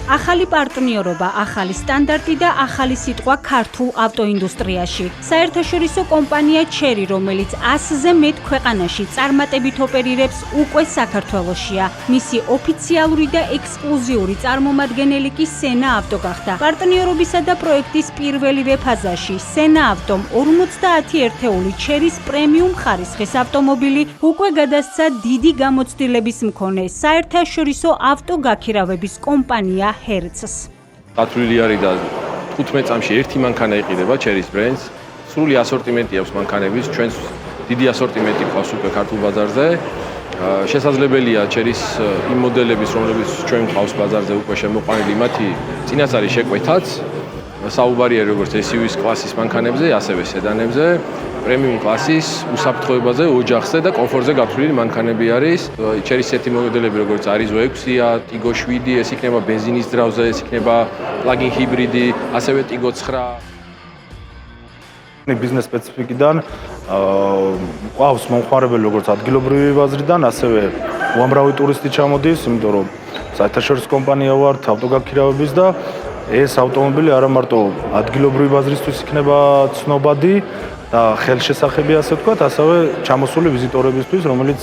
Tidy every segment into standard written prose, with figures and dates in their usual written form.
ახალი პარტნიორობა, ახალი სტანდარტი და ახალი სიტყვა ქართულ ავტოინდუსტრიაში. საერთაშორისო კომპანია ჩერი, რომელიც 100-ზე მეტ ქვეყანაში წარმატებით ოპერირებს, უკვე საქართველოშია. მისი ოფიციალური და ექსკლუზიური წარმომადგენელი კი სენა ავტო გახდა. პარტნიორობისა და პროექტის პირველივე ფაზაში სენა ავტომ 50 ერთეული ჩერის პრემიუმ ხარისხის ავტომობილი უკვე გადასცა დიდი გამოცდილების მქონე საერთაშორისო ავტოგაქირავების კომპანია ჰერცს. დათვლილი არის და 15 წამში ერთი მანქანა იყიდება ჩერის ბრენდს. სრული ასორტიმენტი აქვს მანქანების, ჩვენს დიდი ასორტიმენტი ყავს უკვე ქართულ ბაზარზე. შესაძლებელია ჩერის იმ მოდელების, რომლებიც ჩვენ ყავს ბაზარზე უკვე შემოყვანილი, მათი წინასწარი შეკვეთაც. საუბარია როგორც SUV-ის კლასის მანქანებზე, ასევე სედანებზე, პრემიუმ კლასის უსაფრთხოებაზე, ოჯახზე და კომფორტზე გათვლილი მანქანები არის. ჩერის ერთი მოდელები როგორც არიზო 6-ია, ტიგო 7, ეს იქნება ბენზინის ძრავზე, ეს იქნება პლაგინ ჰიბრიდი, ასევე ტიგო 9. ბიზნეს სპეციფიკიდან ყავს მომხმარებელი როგორც ადგილობრივი ბაზრიდან, ასევე უამრავი ტურისტი ჩამოდის, იმიტომ რომ საერთაშორისო კომპანია ვართ ავტოგაქირავების და ეს ავტომობილი არა მარტო ადგილობრივი ბაზრისთვის იქნება ცნობადი და ხელშესახები, ასე ვთქვათ, ასევე ჩამოსული ვიზიტორებისთვის, რომელიც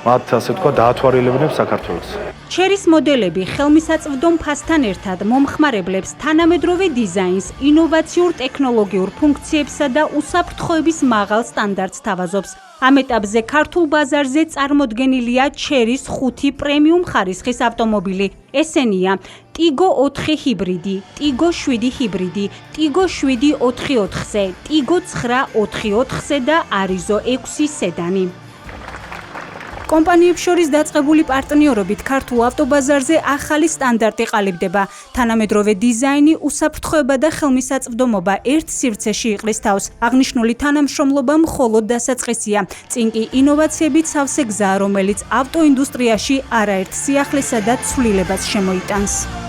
მათ ასე ვთქვათ დაათვალიერებენ საქართველოს. ჩერის მოდელები ხელმისაწვდომ ფასთან ერთად მომხმარებლებს თანამედროვე დიზაინს, ინოვაციურ ტექნოლოგიურ ფუნქციებსა და უსაფრთხოების მაღალ სტანდარტს თავაზობს. ამ ეტაპზე ქართულ ბაზარზე წარმოდგენილია ჩერის 5 პრემიუმ ხარისხის ავტომობილი. ესენია ტიგო 4 ჰიბრიდი, ტიგო 7 ჰიბრიდი, ტიგო 7 4/4-ზე, ტიგო 9 4/4-ზე და არიზო 6 სედანი. კომპანიებს შორის დაწყებული პარტნიორობით ქართულ ავტობაზარზე ახალი სტანდარტი ყალიბდება. თანამედროვე დიზაინი, უსაფრთხოება და ხელმისაწვდომობა ერთ სივრცეში იყრის თავს. აღნიშნული თანამშრომლობა მხოლოდ დასაწყისია. წინ კი ინოვაციებით სავსე გზაა, რომელიც ავტოინდუსტრიაში არაერთ სიახლესა და ცვლილებას შემოიტანს.